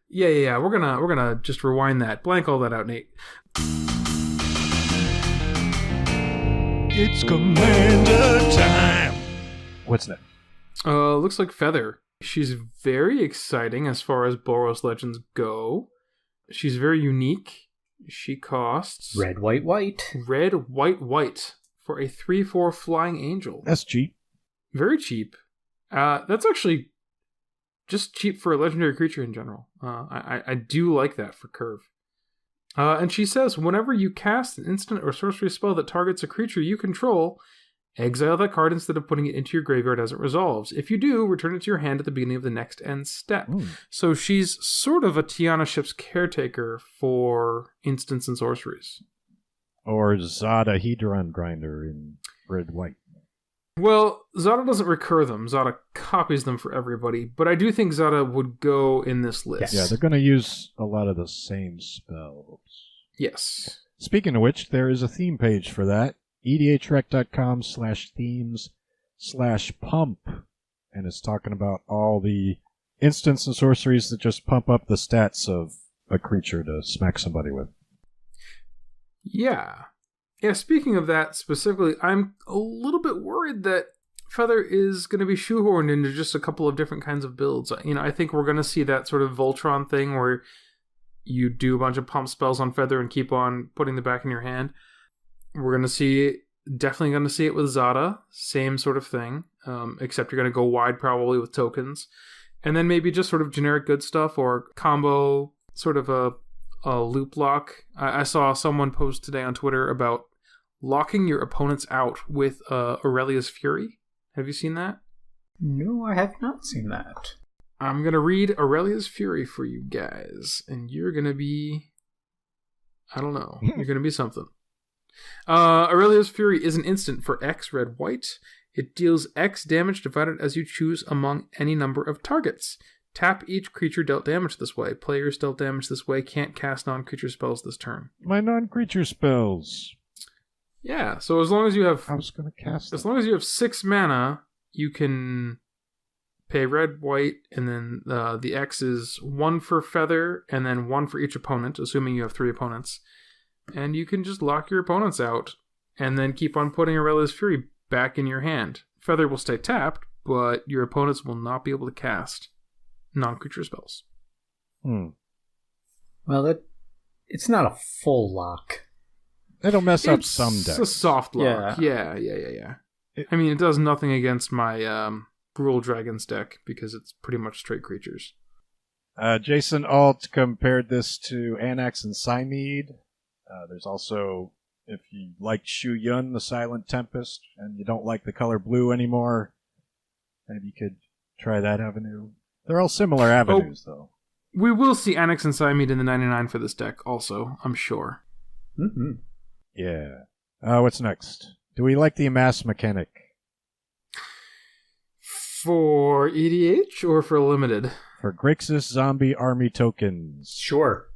Yeah. We're gonna just rewind that. Blank all that out, Nate. It's Commander time. What's that? Looks like Feather. She's very exciting as far as Boros Legends go. She's very unique. She costs... Red, white, white. Red, white, white for a 3/4 flying angel. That's cheap. Very cheap. That's actually just cheap for a legendary creature in general. I do like that for curve. And she says, whenever you cast an instant or sorcery spell that targets a creature you control, exile that card instead of putting it into your graveyard as it resolves. If you do, return it to your hand at the beginning of the next end step. So she's sort of a Tiana Ship's caretaker for instants and sorceries. Or Zada Hedron Grinder in red-white. Well, Zada doesn't recur them. Zada copies them for everybody. But I do think Zada would go in this list. Yeah, they're going to use a lot of the same spells. Yes. Speaking of which, there is a theme page for that. edhrec.com/themes/pump. And it's talking about all the instants and sorceries that just pump up the stats of a creature to smack somebody with. Yeah. Yeah, speaking of that specifically, I'm a little bit worried that Feather is going to be shoehorned into just a couple of different kinds of builds. I think we're going to see that sort of Voltron thing where you do a bunch of pump spells on Feather and keep on putting them back in your hand. We're definitely going to see it with Zada. Same sort of thing, except you're going to go wide probably with tokens. And then maybe just sort of generic good stuff or combo, sort of a loop lock. I saw someone post today on Twitter about locking your opponents out with Aurelia's Fury. Have you seen that? No, I have not seen that. I'm going to read Aurelia's Fury for you guys, and you're going to be... I don't know. You're going to be something. Aurelia's Fury is an instant for X red white. It deals X damage divided as you choose among any number of targets. Tap each creature dealt damage this way. Players dealt damage this way can't cast non-creature spells this turn. My non-creature spells. Yeah, so as long as you have... I was going to cast As long as you have 6 mana, you can pay red, white, and then the X is 1 for Feather, and then 1 for each opponent, assuming you have 3 opponents. And you can just lock your opponents out, and then keep on putting Aurelia's Fury back in your hand. Feather will stay tapped, but your opponents will not be able to cast non-creature spells. Well, it's not a full lock. It'll mess up some decks. It's a soft lock. Yeah. I mean, it does nothing against my Gruul Dragons deck because it's pretty much straight creatures. Jason Alt compared this to Anax and Cymede. There's also, if you like Shu Yun, the Silent Tempest, and you don't like the color blue anymore, maybe you could try that avenue. They're all similar avenues, though. We will see Anax and Cymede in the 99 for this deck also, I'm sure. Mm-hmm. Yeah. What's next? Do we like the amass mechanic? For EDH or for limited? For Grixis zombie army tokens. Sure.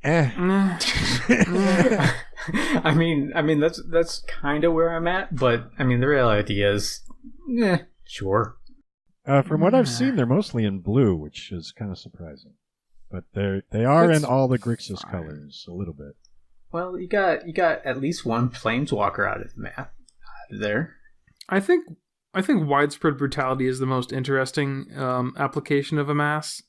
I mean that's kind of where I'm at, but I mean the reality is, sure. From what I've seen, they're mostly in blue, which is kind of surprising. But they are in all the Grixis colors a little bit. Well, you got at least one Planeswalker out of the map there. I think widespread brutality is the most interesting application of amass.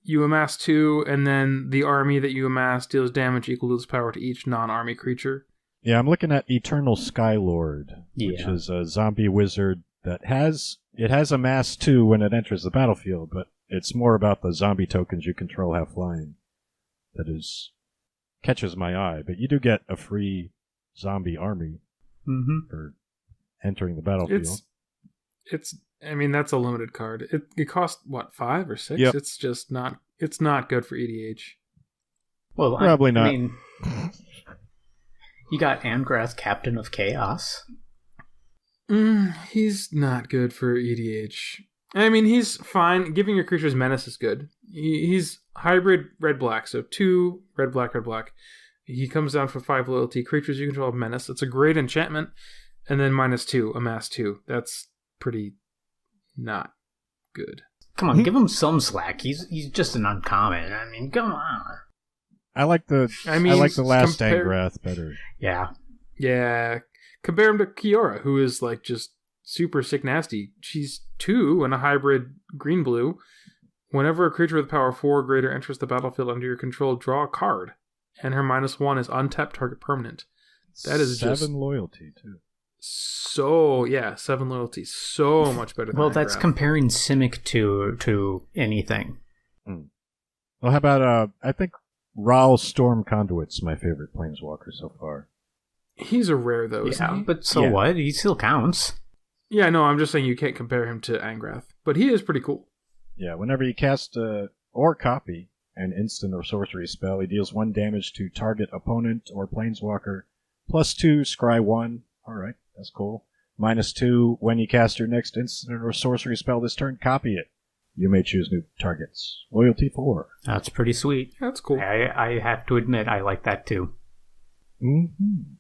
You amass 2, and then the army that you amass deals damage equal to its power to each non-army creature. Yeah, I'm looking at Eternal Skylord, which is a zombie wizard that has amass 2 when it enters the battlefield, but it's more about the zombie tokens you control have flying. That catches my eye, but you do get a free zombie army for entering the battlefield. I mean, that's a limited card. It costs, what, 5 or 6? Yep. It's just not... It's not good for EDH. Well, probably not. I mean, you got Angrath, Captain of Chaos. He's not good for EDH. I mean, he's fine. Giving your creatures menace is good. He's hybrid red-black, so 2 red-black, red-black. He comes down for 5 loyalty. Creatures you control have menace. It's a great enchantment. And then -2, amass 2. That's pretty not good. Come on, give him some slack. He's just an uncommon. I mean, come on. I like the last Angrath better. Yeah. Yeah. Compare him to Kiora, who is like just super sick nasty. She's 2 and a hybrid green-blue. Whenever a creature with power 4 or greater enters the battlefield under your control, draw a card. And her -1 is untapped target permanent. That is 7 loyalty, too. So, yeah, 7 loyalty. So much better than Well, that's Angrath. comparing Simic to anything. Well, how about, I think Raul Storm Conduit's my favorite Planeswalker so far. He's a rare, though, isn't he? But so what? He still counts. Yeah, no, I'm just saying you can't compare him to Angrath. But he is pretty cool. Yeah, whenever you cast or copy an instant or sorcery spell, he deals 1 damage to target opponent or Planeswalker, +2, scry 1. Alright, that's cool. -2, when you cast your next instant or sorcery spell this turn, copy it. You may choose new targets. Loyalty 4. That's pretty sweet. That's cool. I have to admit, I like that too. Mm-hmm.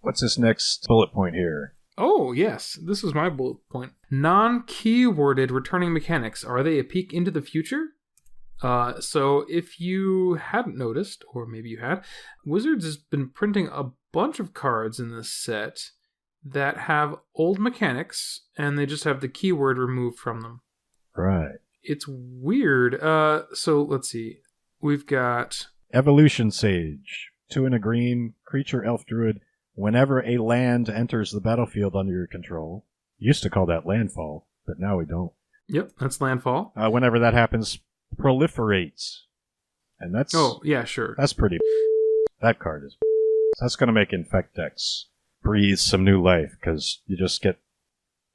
What's this next bullet point here? Oh, yes. This is my bullet point. Non-keyworded returning mechanics. Are they a peek into the future? So if you hadn't noticed, or maybe you had, Wizards has been printing a bunch of cards in this set that have old mechanics, and they just have the keyword removed from them. Right. It's weird. So let's see. We've got Evolution Sage. 2 and a green, creature elf druid. Whenever a land enters the battlefield under your control. Used to call that landfall, but now we don't. Yep, that's landfall. Whenever that happens, proliferates. And that's... Oh, yeah, sure. That's pretty... That card is... That's going to make Infect decks breathe some new life, because you just get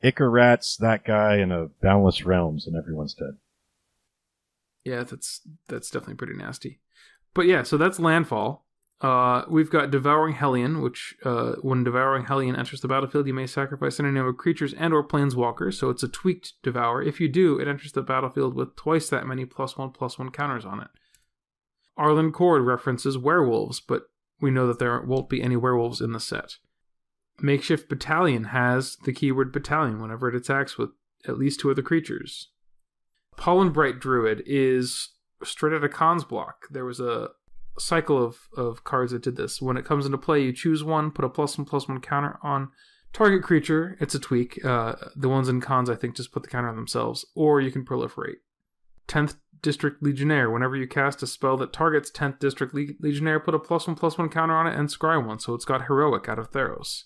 Ichor Rats, that guy, and a Boundless Realms, and everyone's dead. Yeah, that's definitely pretty nasty. But yeah, so that's landfall. We've got Devouring Hellion, which when Devouring Hellion enters the battlefield, you may sacrifice any number of creatures and or planeswalkers, so it's a tweaked Devour. If you do, it enters the battlefield with twice that many +1/+1 counters on it. Arlen Cord references werewolves, but we know that there won't be any werewolves in the set. Makeshift Battalion has the keyword Battalion whenever it attacks with at least 2 other creatures. Pollen Bright Druid is straight out of Khan's block. There was a cycle of cards that did this. When it comes into play, you choose one, put a +1/+1 counter on target creature. It's a tweak. The ones in Khans, I think, just put the counter on themselves. Or you can proliferate. 10th District Legionnaire. Whenever you cast a spell that targets 10th District Legionnaire, put a +1/+1 counter on it and scry 1. So it's got Heroic out of Theros.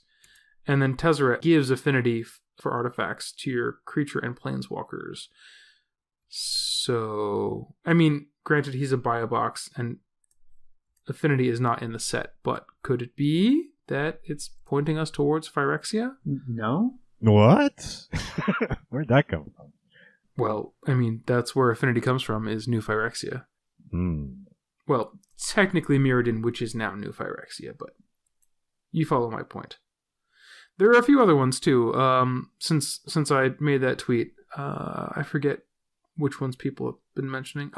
And then Tezzeret gives affinity for artifacts to your creature and planeswalkers. So, I mean, granted, he's a buy a box, and affinity is not in the set, but could it be that it's pointing us towards Phyrexia? No. What? Where'd that come from? Well, I mean, that's where affinity comes from, is New Phyrexia. Well, technically Mirrodin, which is now New Phyrexia, but you follow my point. There are a few other ones, too. Since I made that tweet, I forget which ones people have been mentioning.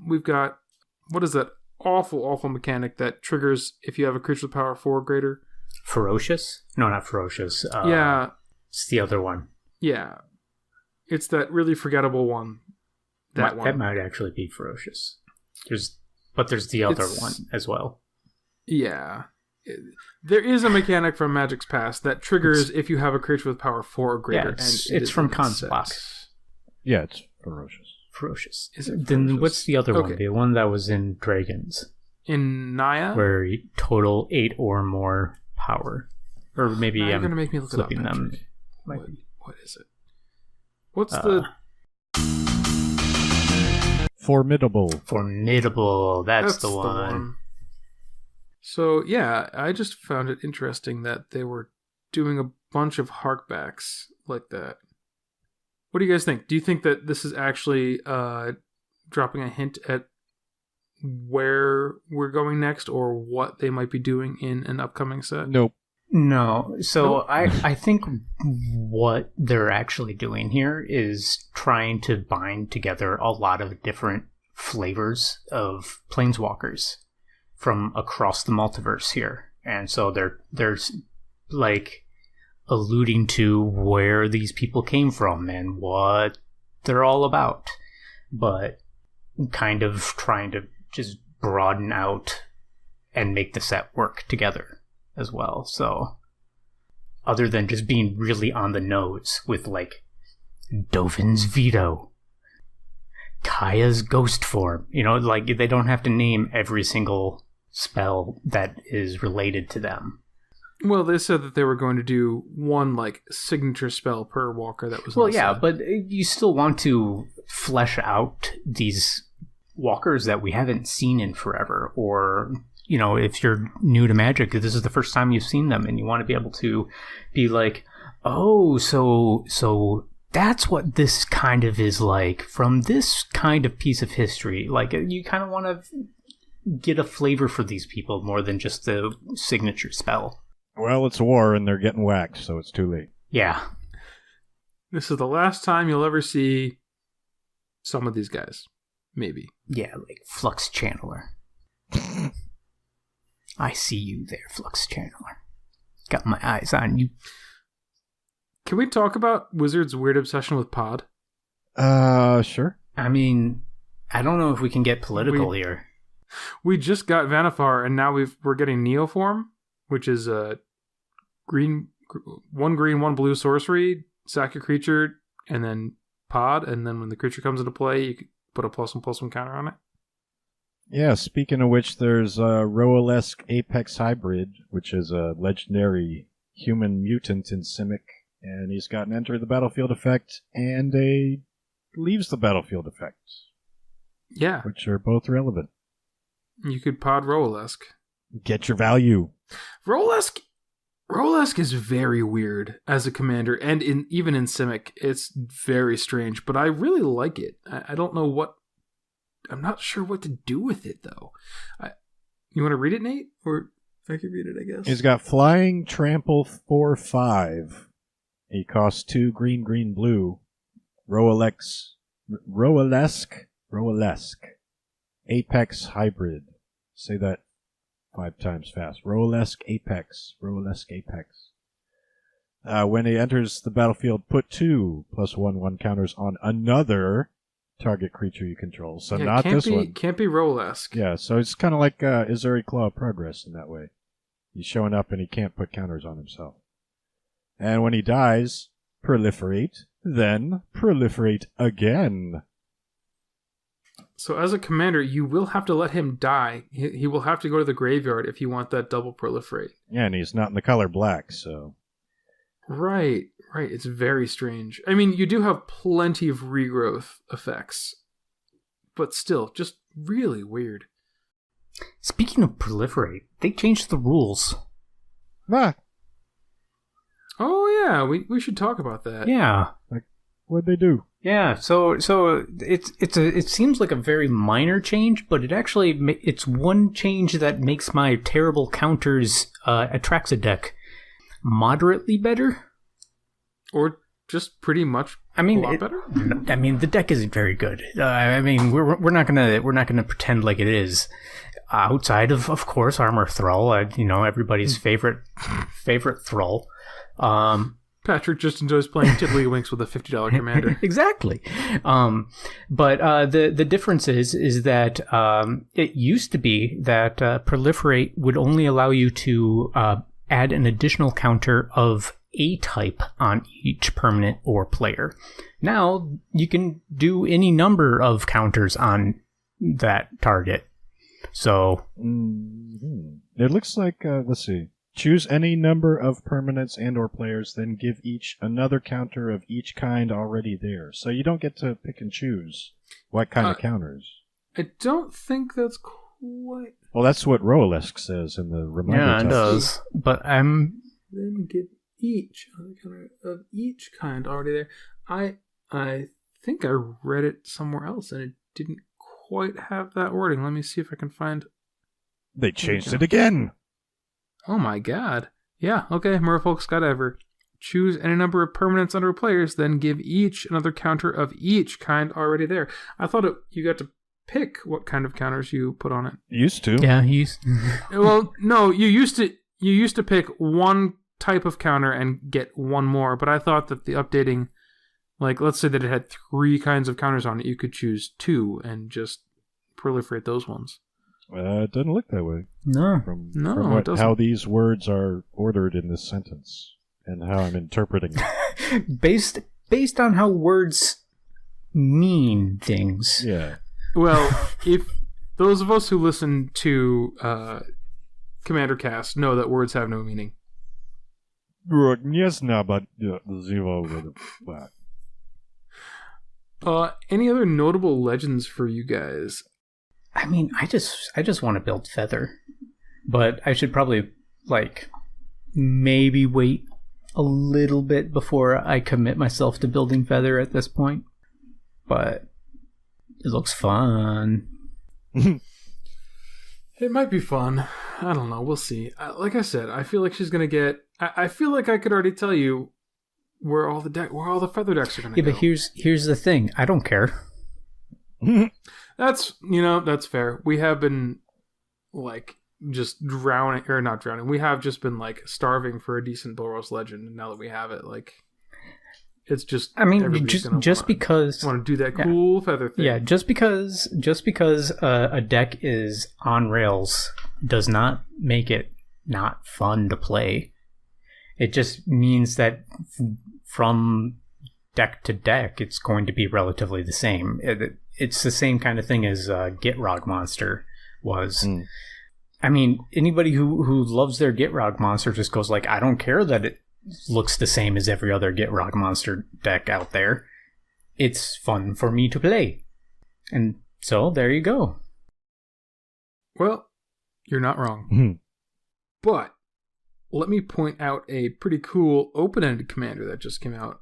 We've got, what is that awful mechanic that triggers if you have a creature with power 4 or greater? Ferocious? No, not Ferocious. Yeah. It's the other one. Yeah. It's that really forgettable one. That might actually be Ferocious. But there's the other one as well. Yeah. There is a mechanic from Magic's Past that triggers if you have a creature with power 4 or greater. Yeah, it's from Khan's block. Yeah, it's Ferocious. Is it then Ferocious? what's the other one? The one that was in Dragons. In Naya? Where you total 8 or more power. Or maybe I'm going to make me look it up. them. What is it? What's the... Formidable. That's the one. So, yeah, I just found it interesting that they were doing a bunch of harkbacks like that. What do you guys think? Do you think that this is actually dropping a hint at where we're going next or what they might be doing in an upcoming set? Nope. No. So I think what they're actually doing here is trying to bind together a lot of different flavors of planeswalkers from across the multiverse here. And so they're like alluding to where these people came from and what they're all about, but kind of trying to just broaden out and make the set work together as well. So other than just being really on the nose with like Dovin's Veto, Kaya's Ghost Form, like they don't have to name every single spell that is related to them. Well, they said that they were going to do one like signature spell per walker that was. Well, yeah, but you still want to flesh out these walkers that we haven't seen in forever, or if you're new to Magic, this is the first time you've seen them, and you want to be able to be like, oh, so that's what this kind of is like from this kind of piece of history. Like, you kind of want to get a flavor for these people more than just the signature spell. Well, it's war, and they're getting whacked, so it's too late. Yeah. This is the last time you'll ever see some of these guys. Maybe. Yeah, like Flux Channeler. I see you there, Flux Channeler. Got my eyes on you. Can we talk about Wizards' weird obsession with Pod? Sure. I mean, I don't know if we can get political here. We just got Vanifar, and now we're getting Neoform, which is a green, 1 blue sorcery, sack a creature, and then Pod, and then when the creature comes into play, you can put a +1/+1 counter on it. Yeah, speaking of which, there's a Roalesque Apex Hybrid, which is a legendary human mutant in Simic, and he's got an enter the battlefield effect and a leaves the battlefield effect. Yeah. Which are both relevant. You could Pod Roalesque. Get your value. Roalesque is very weird as a commander, and even in Simic, it's very strange, but I really like it. I don't know what... I'm not sure what to do with it, though. You want to read it, Nate? Or I could read it, I guess. He's got Flying Trample 4/5. He costs 2 green, blue. Roalesque. Apex Hybrid. Say that 5 times fast. Roalesque Apex. When he enters the battlefield, put 2 +1/1 counters on another target creature you control. So yeah, not this one. Can't be Roalesque. Yeah, so it's kind of like Izuri Claw of Progress in that way. He's showing up and he can't put counters on himself. And when he dies, proliferate, then proliferate again. So as a commander, you will have to let him die. He will have to go to the graveyard if you want that double proliferate. Yeah, and he's not in the color black, so... Right. It's very strange. I mean, you do have plenty of regrowth effects, but still, just really weird. Speaking of proliferate, they changed the rules. Ah. Oh yeah, we should talk about that. Yeah. Like, what'd they do? Yeah, so it seems like a very minor change, but it's one change that makes my terrible counters Atraxa deck moderately better, or just pretty much a lot better. I mean, the deck isn't very good. I mean, we're not gonna pretend like it is. Outside of course, Armor Thrall, everybody's favorite Thrall. Patrick just enjoys playing Tiddlywinks with a $50 commander. Exactly. But the difference is that it used to be that proliferate would only allow you to add an additional counter of a type on each permanent or player. Now you can do any number of counters on that target. So it looks like let's see. Choose any number of permanents and or players, then give each another counter of each kind already there. So you don't get to pick and choose what kind of counters. I don't think that's quite... Well, that's what Roalesque says in the reminder. Yeah, it does. But Then give each another counter of each kind already there. I think I read it somewhere else, and it didn't quite have that wording. Let me see if I can find... They changed it again! Oh my god. Yeah, okay, Merfolk Skydiver. Choose any number of permanents under players, then give each another counter of each kind already there. I thought you got to pick what kind of counters you put on it. Used to. Yeah, Well, no, you used to pick one type of counter and get one more, but I thought that the updating Like, let's say that it had 3 kinds of counters on it. You could choose 2 and just proliferate those ones. It doesn't look that way. No. From it doesn't. how these words are ordered in this sentence and how I'm interpreting it. Based on how words mean things. Yeah. Well, if those of us who listen to Commander Cast know that words have no meaning. Yes, no, but zero with that. Any other notable legends for you guys? I mean, I just want to build Feather, but I should probably maybe wait a little bit before I commit myself to building Feather at this point. But it looks fun. It might be fun. I don't know. We'll see. Like I said, I feel like she's gonna get. I feel like I could already tell you where all the feather decks are gonna go. Yeah, but here's the thing. I don't care. That's fair. We have been just drowning, or not drowning. We have just been starving for a decent Boros legend, and now that we have it, it's just. I mean, just because want to do that cool feather thing. Yeah, just because a deck is on rails does not make it not fun to play. It just means that from deck to deck, it's going to be relatively the same. It's the same kind of thing as Gitrog Monster was. Mm. I mean, anybody who loves their Gitrog Monster just goes I don't care that it looks the same as every other Gitrog Monster deck out there. It's fun for me to play. And so, there you go. Well, you're not wrong. But, let me point out a pretty cool open-ended commander that just came out.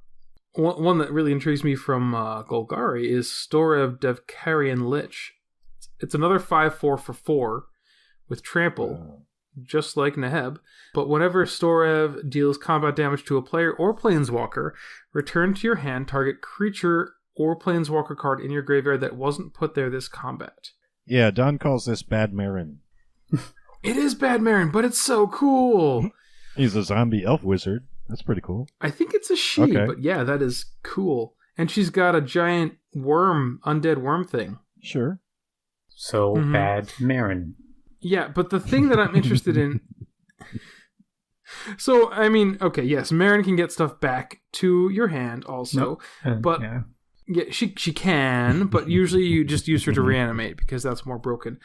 One that really intrigues me from Golgari is Storev Devkarian Lich. It's another 5/4 for 4 with trample, just like Neheb. But whenever Storev deals combat damage to a player or planeswalker, return to your hand target creature or planeswalker card in your graveyard that wasn't put there this combat. Yeah, Don calls this Bad Marin. It is Bad Marin, but it's so cool. He's a zombie elf wizard. That's pretty cool. I think it's a she, but yeah, that is cool. And she's got a giant undead worm thing. Sure. So Bad Marin. Yeah, but the thing that I'm interested in... So, I mean, okay, yes, Marin can get stuff back to your hand also, but yeah, she can, but usually you just use her to reanimate because that's more broken.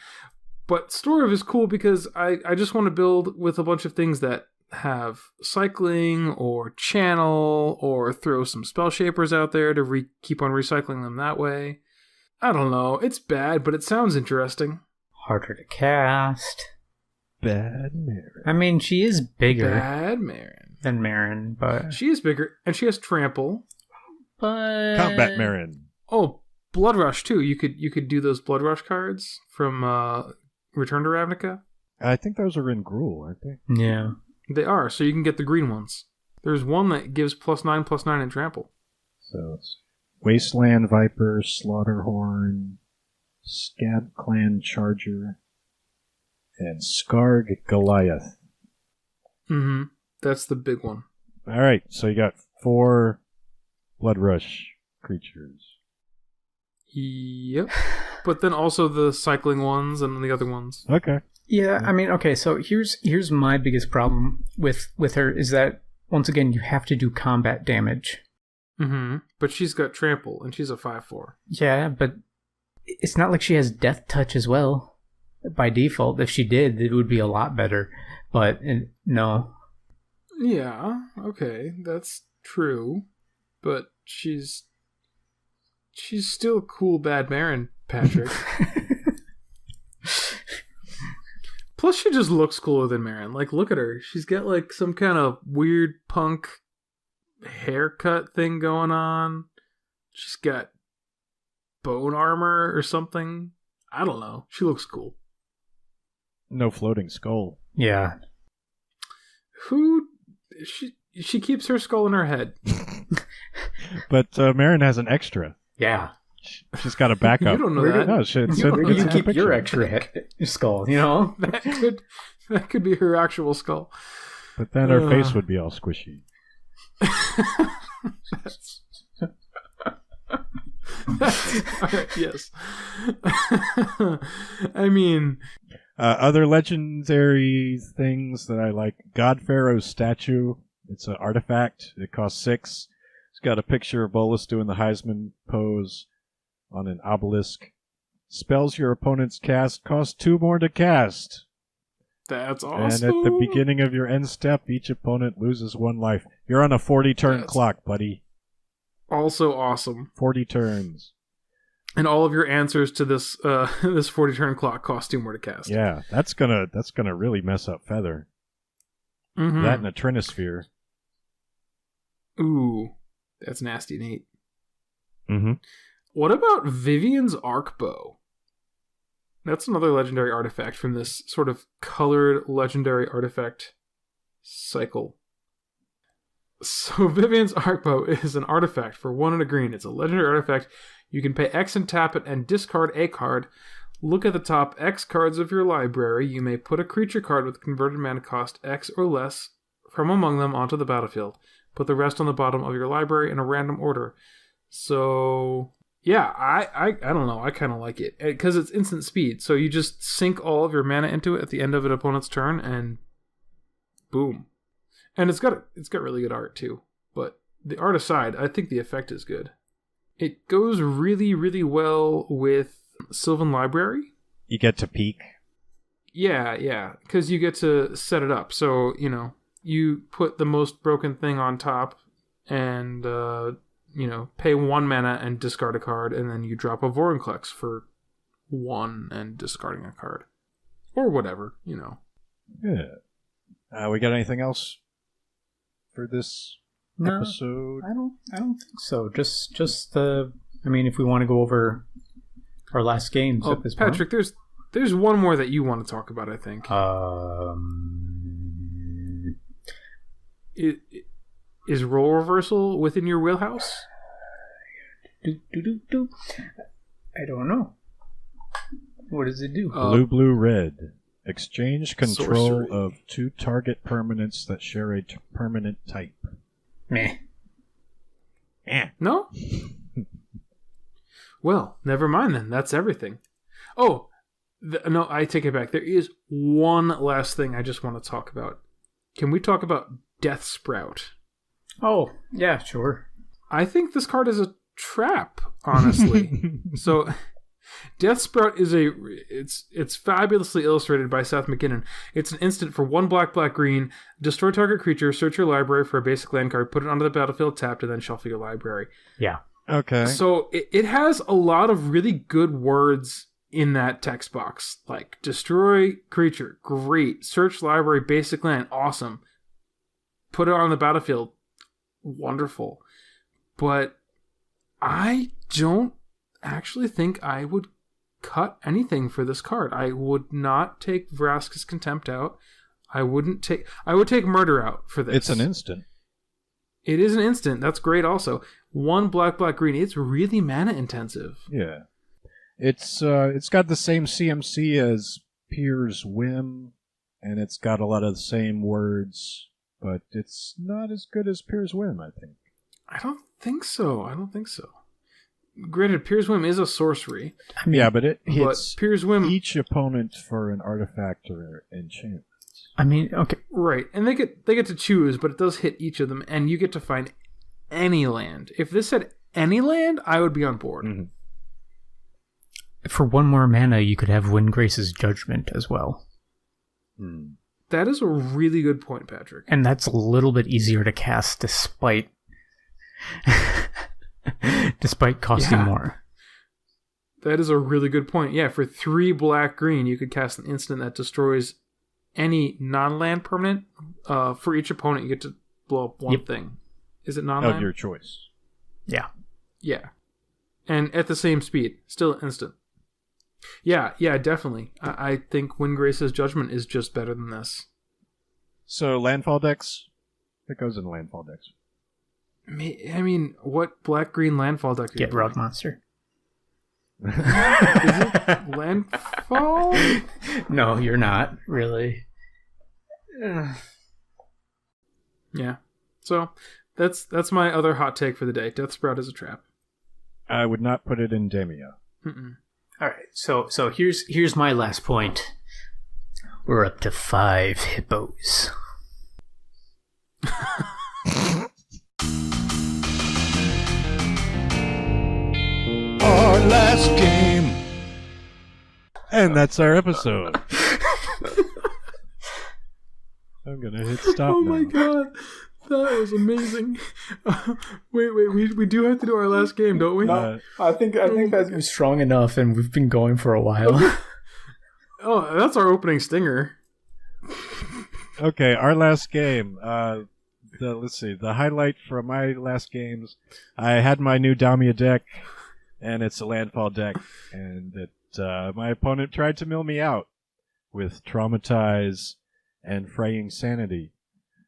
But Storev is cool because I just want to build with a bunch of things that have cycling or channel or throw some spell shapers out there to keep on recycling them that way. I don't know. It's bad, but it sounds interesting. Harder to cast. Bad Marin. I mean, she is bigger. Bad Marin. Than Marin, but... She is bigger, and she has trample. But... Combat Marin. Oh, Blood Rush, too. You could do those Blood Rush cards from Return to Ravnica. I think those are in Gruul, aren't they? Yeah. They are, so you can get the green ones. There's one that gives +9/+9 in trample. So it's Wasteland Viper, Slaughterhorn, Scab Clan Charger, and Skarg Goliath. Mm-hmm. That's the big one. All right, so you got 4 Blood Rush creatures. Yep. But then also the cycling ones and the other ones. Okay. Yeah, I mean, okay, so here's my biggest problem with her is that, once again, you have to do combat damage. Mm-hmm. But she's got trample, and she's a 5/4. Yeah, but it's not like she has death touch as well. By default, if she did, it would be a lot better. But, no. Yeah, okay, that's true. But she's still cool Bad Marin, Patrick. Plus, she just looks cooler than Marin. Look at her. She's got, some kind of weird punk haircut thing going on. She's got bone armor or something. I don't know. She looks cool. No floating skull. Yeah. She keeps her skull in her head. But Marin has an extra. Yeah. She's got a backup. You don't know that. No, you keep your extra skull, you know? That could be her actual skull. But then her face would be all squishy. All right, yes. I mean... other legendary things that I like. God Pharaoh's statue. It's an artifact. It costs 6. It's got a picture of Bolus doing the Heisman pose on an obelisk. Spells your opponents cast cost 2 more to cast. That's awesome. And at the beginning of your end step, each opponent loses 1 life. You're on a 40-turn clock, buddy. Also awesome. 40 turns. And all of your answers to this this 40-turn clock cost 2 more to cast. Yeah, that's gonna really mess up Feather. Mm-hmm. That and a Trinisphere. Ooh, that's nasty, Nate. Mm-hmm. What about Vivian's Arc Bow? That's another legendary artifact from this sort of colored legendary artifact cycle. So Vivian's Arc Bow is an artifact for 1 and a green. It's a legendary artifact. You can pay X and tap it and discard a card. Look at the top X cards of your library. You may put a creature card with converted mana cost X or less from among them onto the battlefield. Put the rest on the bottom of your library in a random order. So... yeah, I don't know. I kind of like it because it's instant speed. So you just sink all of your mana into it at the end of an opponent's turn, and boom. And it's got really good art too. But the art aside, I think the effect is good. It goes really, really well with Sylvan Library. You get to peek. Yeah, because you get to set it up. So you put the most broken thing on top, and pay 1 mana and discard a card, and then you drop a Vorinclex for 1 and discarding a card. Or whatever, Yeah. We got anything else for this episode? I don't think so. Just if we want to go over our last games at this Patrick, point. there's one more that you want to talk about, I think. Is role reversal within your wheelhouse? I don't know. What does it do? Blue, red. Exchange control sorcery. of 2 target permanents that share a permanent type. Meh. No? Well, never mind then. That's everything. Oh, no, I take it back. There is one last thing I just want to talk about. Can we talk about Death Sprout? Oh, yeah, sure. I think this card is a trap, honestly. So, Death Sprout is it's fabulously illustrated by Seth McKinnon. It's an instant for 1 black green. Destroy target creature. Search your library for a basic land card. Put it onto the battlefield tapped, and then shuffle your library. Yeah. Okay. So it has a lot of really good words in that text box, like destroy creature, great. Search library, basic land, awesome. Put it on the battlefield, wonderful. But I don't actually think I would cut anything for this card. I would not take Vraska's Contempt out. I would take Murder out for this. It's an instant. It is an instant. That's great also. 1 black green. It's really mana intensive. Yeah. It's got the same CMC as Pier's Whim, and it's got a lot of the same words, but it's not as good as Pier's Whim, I think. I don't think so. Granted, Pier's Whim is a sorcery. Yeah, but it hits Pier's Whim... each opponent for an artifact or enchantment. Okay. Right, and they get to choose, but it does hit each of them, and you get to find any land. If this said any land, I would be on board. Mm-hmm. For 1 more mana, you could have Windgrace's Judgment as well. That is a really good point, Patrick. And that's a little bit easier to cast despite costing more. That is a really good point. Yeah, for 3 black green, you could cast an instant that destroys any non-land permanent. For each opponent, you get to blow up 1 thing. Is it non-land? Of your choice. Yeah. Yeah. And at the same speed. Still instant. Yeah, definitely. I think Windgrace's Judgment is just better than this. So, landfall decks? It goes in landfall decks. I mean, what black-green landfall deck are you Get playing? Rug Monster. Is it landfall? No, you're not, really. Yeah. So, that's my other hot take for the day. Death Sprout is a trap. I would not put it in Demia. Mm-mm. All right, so here's my last point. We're up to 5 hippos. Our last game. And that's our episode. I'm going to hit stop Oh now. my god. That was amazing. Wait, we do have to do our last game, don't we? No, I think that's strong enough, and we've been going for a while. Oh, that's our opening stinger. Okay, our last game. Let's see. The highlight from my last games, I had my new Damia deck, and it's a landfall deck, and my opponent tried to mill me out with Traumatize and Fraying Sanity.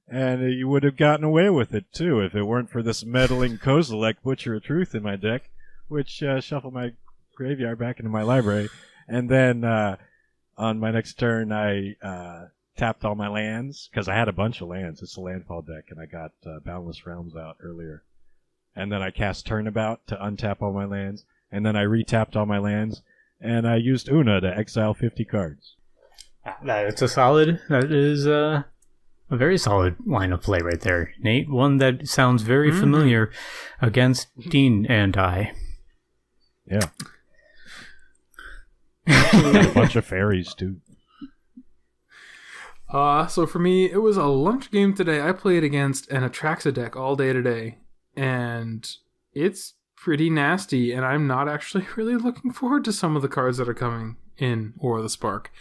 And you would have gotten away with it, too, if it weren't for this meddling Kozilek Butcher of Truth in my deck, which shuffled my graveyard back into my library. And then on my next turn, I tapped all my lands, because I had a bunch of lands. It's a landfall deck, and I got Boundless Realms out earlier. And then I cast Turnabout to untap all my lands, and then I retapped all my lands, and I used Una to exile 50 cards. That is a very solid line of play right there, Nate. One that sounds very familiar against Dean and I. Yeah. A bunch of fairies, too. So for me, it was a lunch game today. I played against an Atraxa deck all day today, and it's pretty nasty, and I'm not actually really looking forward to some of the cards that are coming in Aura of the Spark.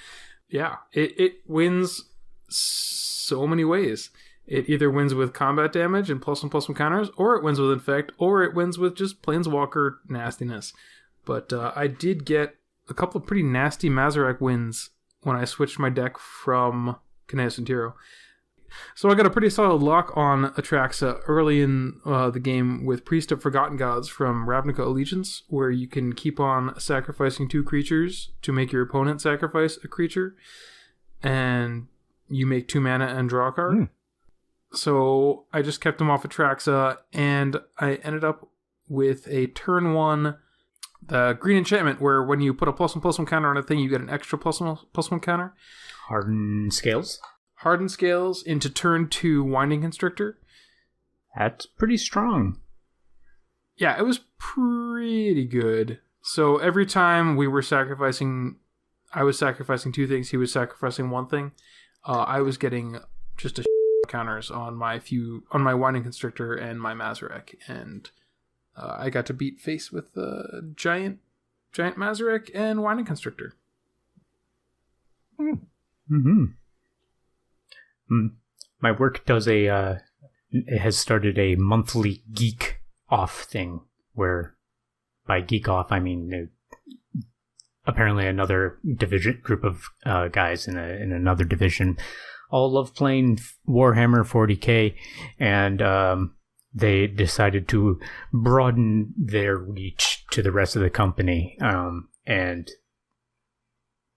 Yeah, it wins so many ways. It either wins with combat damage and +1/+1 counters, or it wins with Infect, or it wins with just Planeswalker nastiness. But I did get a couple of pretty nasty Mazarek wins when I switched my deck from Kineas and Tiro. So I got a pretty solid lock on Atraxa early in the game with Priest of Forgotten Gods from Ravnica Allegiance, where you can keep on sacrificing 2 creatures to make your opponent sacrifice a creature, and you make 2 mana and draw a card. So I just kept him off Atraxa, and I ended up with a turn 1, the green enchantment, where when you put a +1/+1 counter on a thing, you get an extra +1/+1 counter. Hardened Scales into turn 2 Winding Constrictor. That's pretty strong. Yeah, it was pretty good. So every time we were sacrificing, I was sacrificing 2 things, he was sacrificing 1 thing. I was getting just counters on my Winding Constrictor and my Mazarek, and I got to beat face with the giant Mazarek and Winding Constrictor. My work does it has started a monthly geek off thing, where by geek off I mean apparently another group of guys in another division all love playing Warhammer 40k, and they decided to broaden their reach to the rest of the company, and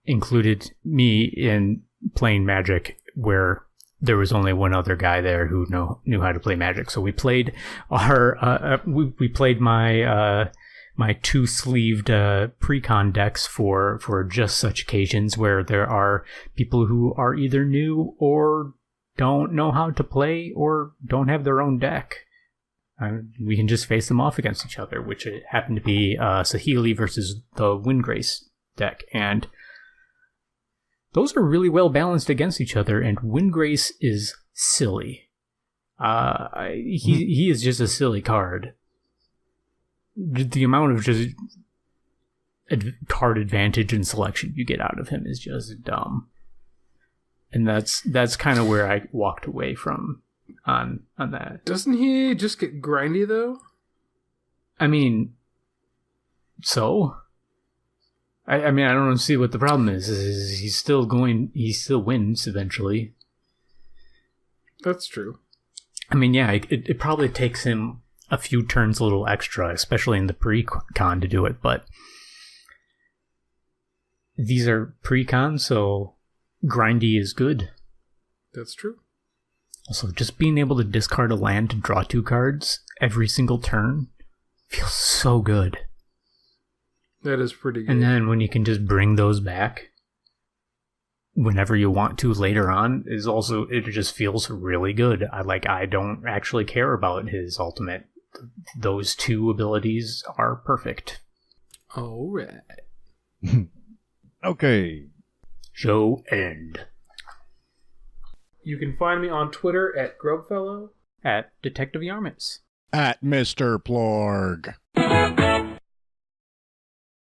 included me in playing Magic, where there was only one other guy there who knew how to play Magic. So we played we played my 2-sleeved pre-con decks for just such occasions where there are people who are either new or don't know how to play or don't have their own deck. We can just face them off against each other, which it happened to be Saheeli versus the Windgrace deck, and those are really well balanced against each other, and Windgrace is silly. He is just a silly card. The amount of just card advantage and selection you get out of him is just dumb. And that's kind of where I walked away from on that. Doesn't he just get grindy though? I mean, so I mean, I don't see what the problem is. He still wins eventually. That's true. I mean, yeah, it probably takes him a few turns a little extra, especially in the pre-con to do it, but these are pre-con, so grindy is good. That's true. Also, just being able to discard a land to draw 2 cards every single turn feels so good. That is pretty good. And then when you can just bring those back whenever you want to later on is also, it just feels really good. I don't actually care about his ultimate. Those two abilities are perfect. All right. Okay. Show end. You can find me on Twitter at Grubfellow. At Detective Yarmits. At Mr. Plorg.